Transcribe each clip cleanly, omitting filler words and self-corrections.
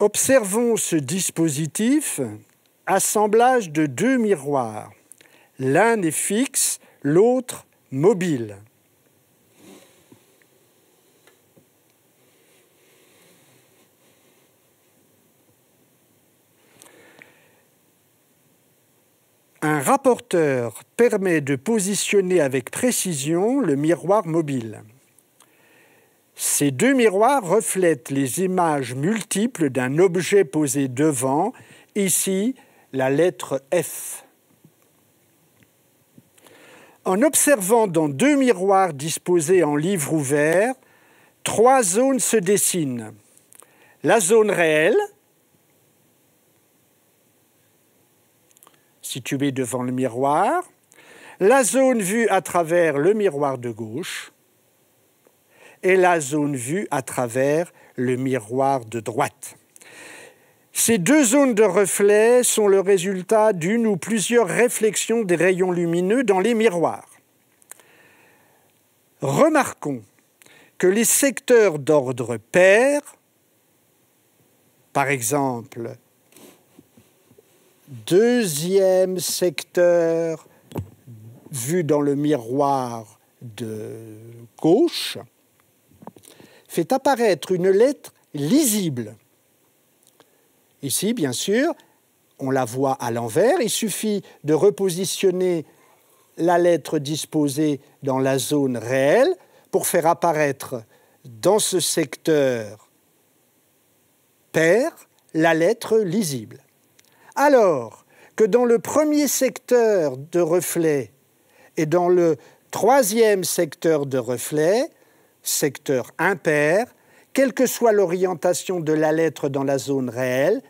Observons ce dispositif, assemblage de deux miroirs. L'un est fixe, l'autre mobile. Un rapporteur permet de positionner avec précision le miroir mobile. Ces deux miroirs reflètent les images multiples d'un objet posé devant, ici la lettre F. En observant dans deux miroirs disposés en livre ouvert, trois zones se dessinent. La zone réelle, située devant le miroir, la zone vue à travers le miroir de gauche et la zone vue à travers le miroir de droite. Ces deux zones de reflet sont le résultat d'une ou plusieurs réflexions des rayons lumineux dans les miroirs. Remarquons que les secteurs d'ordre pair, par exemple, deuxième secteur vu dans le miroir de gauche, fait apparaître une lettre lisible. Ici, bien sûr, on la voit à l'envers. Il suffit de repositionner la lettre disposée dans la zone réelle pour faire apparaître dans ce secteur pair la lettre lisible. Alors que dans le premier secteur de reflet et dans le troisième secteur de reflet, secteur impair, quelle que soit l'orientation de la lettre dans la zone réelle,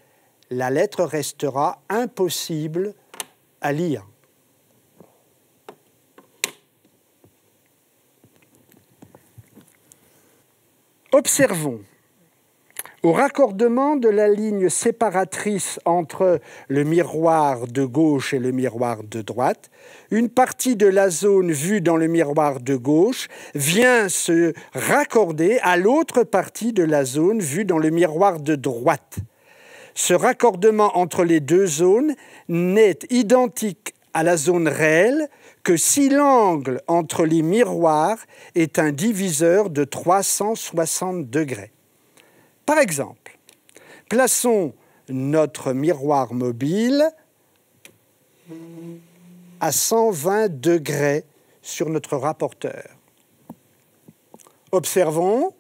la lettre restera impossible à lire. Observons. Au raccordement de la ligne séparatrice entre le miroir de gauche et le miroir de droite, une partie de la zone vue dans le miroir de gauche vient se raccorder à l'autre partie de la zone vue dans le miroir de droite. Ce raccordement entre les deux zones n'est identique à la zone réelle que si l'angle entre les miroirs est un diviseur de 360 degrés. Par exemple, plaçons notre miroir mobile à 120 degrés sur notre rapporteur. Observons,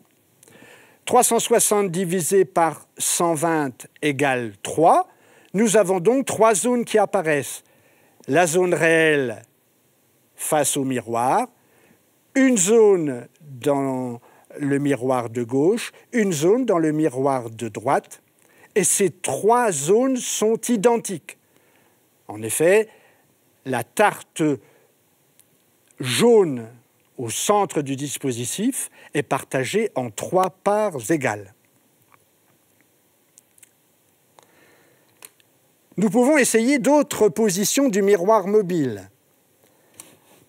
360 divisé par 120 égale 3. Nous avons donc trois zones qui apparaissent. La zone réelle face au miroir, une zone dans le miroir de gauche, une zone dans le miroir de droite, et ces trois zones sont identiques. En effet, la tarte jaune au centre du dispositif est partagée en trois parts égales. Nous pouvons essayer d'autres positions du miroir mobile.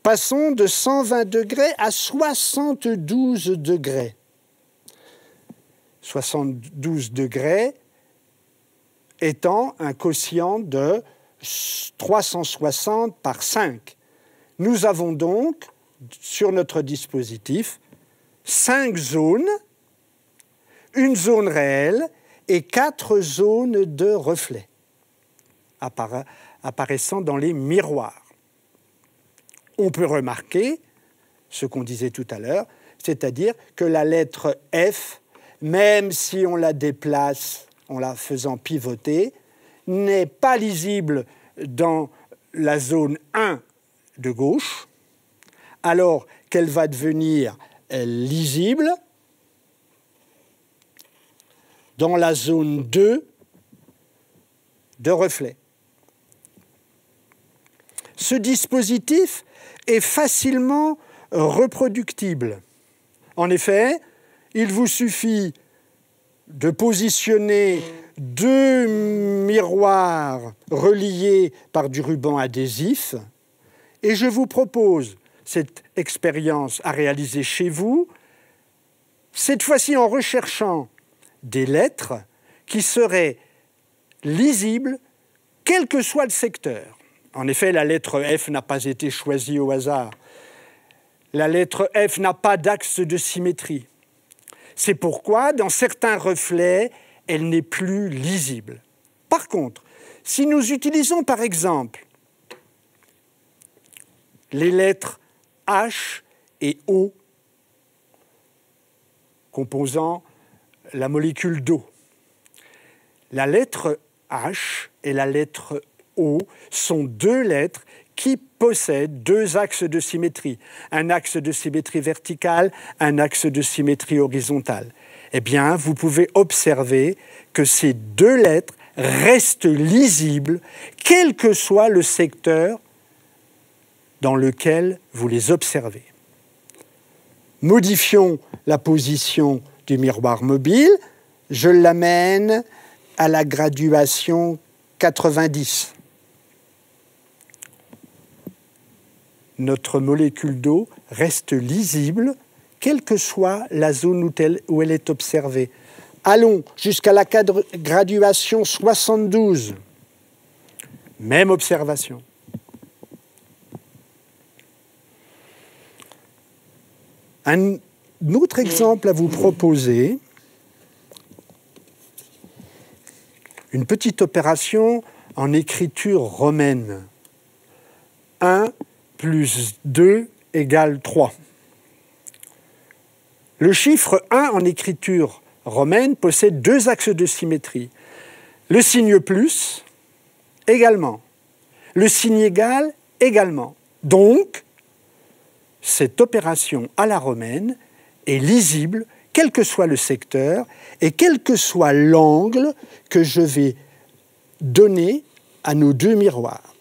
Passons de 120 degrés à 72 degrés. 72 degrés étant un quotient de 360 par 5. Nous avons donc, sur notre dispositif, 5 zones, une zone réelle et 4 zones de reflet apparaissant dans les miroirs. On peut remarquer ce qu'on disait tout à l'heure, c'est-à-dire que la lettre F, même si on la déplace en la faisant pivoter, n'est pas lisible dans la zone 1 de gauche, alors qu'elle va devenir lisible dans la zone 2 de reflet. Ce dispositif est facilement reproductible. En effet, il vous suffit de positionner deux miroirs reliés par du ruban adhésif et je vous propose cette expérience à réaliser chez vous, cette fois-ci en recherchant des lettres qui serait lisible quel que soit le secteur. En effet, la lettre F n'a pas été choisie au hasard. La lettre F n'a pas d'axe de symétrie. C'est pourquoi, dans certains reflets, elle n'est plus lisible. Par contre, si nous utilisons par exemple les lettres H et O composant la molécule d'eau, la lettre H et la lettre O sont deux lettres qui possèdent deux axes de symétrie. Un axe de symétrie verticale, un axe de symétrie horizontale. Eh bien, vous pouvez observer que ces deux lettres restent lisibles, quel que soit le secteur dans lequel vous les observez. Modifions la position du miroir mobile. Je l'amène à la graduation 90. Notre molécule d'eau reste lisible, quelle que soit la zone où elle est observée. Allons jusqu'à la graduation 72. Même observation. Un autre exemple à vous proposer, une petite opération en écriture romaine. 1 plus 2 égale 3. Le chiffre 1 en écriture romaine possède deux axes de symétrie. Le signe plus, également. Le signe égal, également. Donc, cette opération à la romaine est lisible, quel que soit le secteur et quel que soit l'angle que je vais donner à nos deux miroirs.